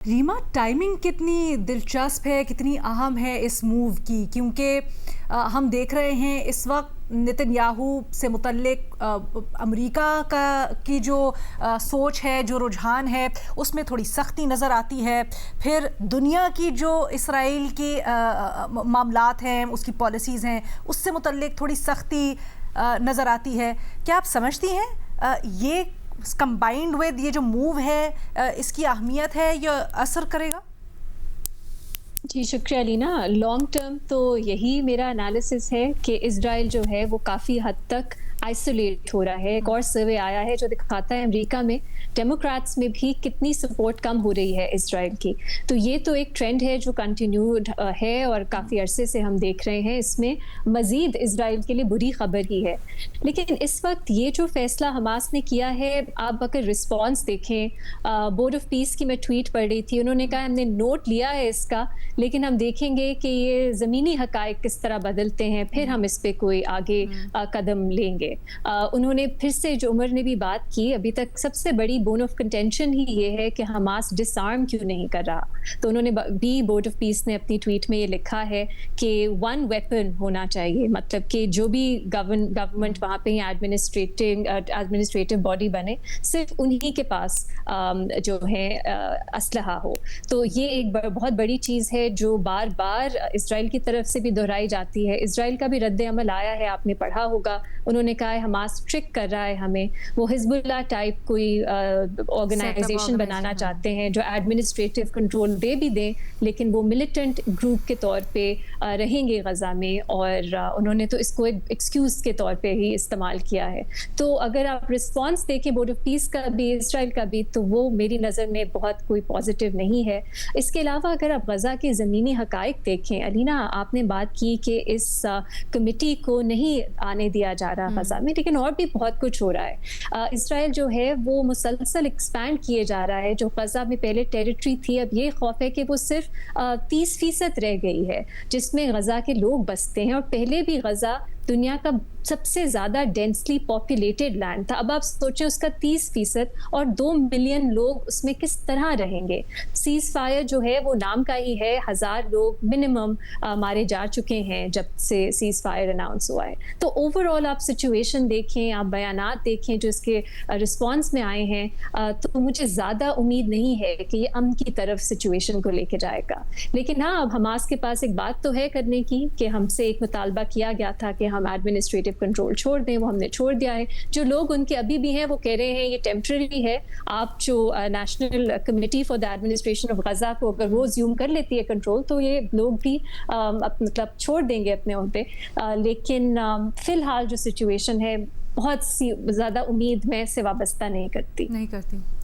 Reema, timing کتنی دلچسپ ہے، کتنی اہم ہے اس موو کی، کیونکہ ہم دیکھ رہے ہیں اس وقت نتن یاہو سے متعلق امریکہ کی جو سوچ ہے، جو رجحان ہے، اس میں تھوڑی سختی نظر آتی ہے. پھر دنیا کی جو اسرائیل کی معاملات ہیں، اس کی پالیسیز ہیں، اس سے متعلق تھوڑی سختی نظر آتی ہے. کیا آپ سمجھتی ہیں یہ کمبائنڈ ود یہ جو موو ہے اس کی اہمیت ہے یا اثر کرے گا؟ جی شکریہ لینا. لانگ ٹرم تو یہی میرا انالیسس ہے کہ اسرائیل جو ہے وہ کافی حد تک آئسولیٹ ہو رہا ہے. ایک اور سروے آیا ہے جو دکھاتا ہے امریکہ میں ڈیموکریٹس میں بھی کتنی سپورٹ کم ہو رہی ہے اسرائیل کی. تو یہ تو ایک ٹرینڈ ہے جو کنٹینیوڈ ہے اور کافی عرصے سے ہم دیکھ رہے ہیں. اس میں مزید اسرائیل کے لیے بری خبر ہی ہے. لیکن اس وقت یہ جو فیصلہ حماس نے کیا ہے، آپ اگر رسپانس دیکھیں، بورڈ آف پیس کی میں ٹویٹ پڑھ رہی تھی، انہوں نے کہا ہم نے نوٹ لیا ہے اس کا، لیکن ہم دیکھیں گے کہ یہ زمینی حقائق کس طرح بدلتے ہیں، پھر ہم اس پہ کوئی آگے قدم لیں گے. انہوں نے پھر سے، جو عمر نے بھی بات کی، ابھی تک سب سے بڑی بون آف کنٹینشن ہی یہ ہے کہ حماس ڈس آرم کیوں نہیں کر رہا. تو انہوں نے بھی، بورڈ آف پیس نے اپنی ٹویٹ میں یہ لکھا ہے کہ ون ویپن ہونا چاہیے، مطلب کہ جو بھی گورنمنٹ وہاں پہ ایڈمنسٹریٹو باڈی بنے، صرف انہی کے پاس جو ہے اسلحہ ہو. تو یہ ایک بہت بڑی چیز ہے جو بار بار اسرائیل کی طرف سے بھی دہرائی جاتی ہے. اسرائیل کا بھی رد عمل آیا ہے، آپ نے پڑھا ہوگا. انہوں نے کہا ہے حماس ٹرک کر رہا ہے ہمیں، وہ حزب اللہ ٹائپ کوئی آرگنائزیشن بنانا چاہتے ہیں جو ایڈمنسٹریٹو کنٹرول دے بھی دیں، لیکن وہ ملیٹنٹ گروپ کے طور پہ رہیں گے غزہ میں. اور انہوں نے تو اس کو ایک ایکسکیوز کے طور پہ ہی استعمال کیا ہے. تو اگر آپ رسپانس دیکھیں بورڈ آف پیس کا بھی، اسرائیل کا بھی، تو وہ میری نظر میں بہت کوئی پازیٹیو نہیں ہے. اس کے علاوہ اگر آپ غزہ کے زمینی حقائق دیکھیں، علینا آپ نے بات کی کہ اس کمیٹی کو نہیں آنے دیا جا رہا غزہ میں، لیکن اور بھی بہت کچھ ہو رہا ہے. اسرائیل جو ہے وہ مسلسل ایکسپینڈ کیے جا رہا ہے. جو غزہ میں پہلے ٹیریٹری تھی، اب یہ خوف ہے کہ وہ صرف 30% رہ گئی ہے جس میں غزہ کے لوگ بستے ہیں. اور پہلے بھی غزہ دنیا کا سب سے زیادہ ڈینسلی پاپولیٹڈ لینڈ تھا. اب آپ سوچیں اس کا 30% اور 2 ملین لوگ اس میں کس طرح رہیں گے. سیز فائر جو ہے وہ نام کا ہی ہے، 1000 لوگ منیمم مارے جا چکے ہیں جب سے سیز فائر اناؤنس ہوا ہے. تو اوور آل آپ سچویشن دیکھیں، آپ بیانات دیکھیں جو اس کے رسپانس میں آئے ہیں، تو مجھے زیادہ امید نہیں ہے کہ یہ امن کی طرف سچویشن کو لے کے جائے گا. لیکن ہاں، اب حماس کے پاس ایک بات تو ہے کرنے کی کہ ہم سے ایک مطالبہ کیا گیا تھا کہ ہم ایڈمنسٹریٹو کنٹرول چھوڑ دیں، وہ ہم نے چھوڑ دیا ہے. جو لوگ ان کے ابھی بھی ہیں وہ کہہ رہے ہیں یہ ٹیمپرری ہے. آپ جو national committee for the administration of Gaza کو اگر وہ زیوم کر لیتی ہے کنٹرول، تو یہ لوگ بھی مطلب چھوڑ دیں گے اپنے عہدے. لیکن فی الحال جو سچویشن ہے، بہت سی زیادہ امید میں سے وابستہ نہیں کرتی.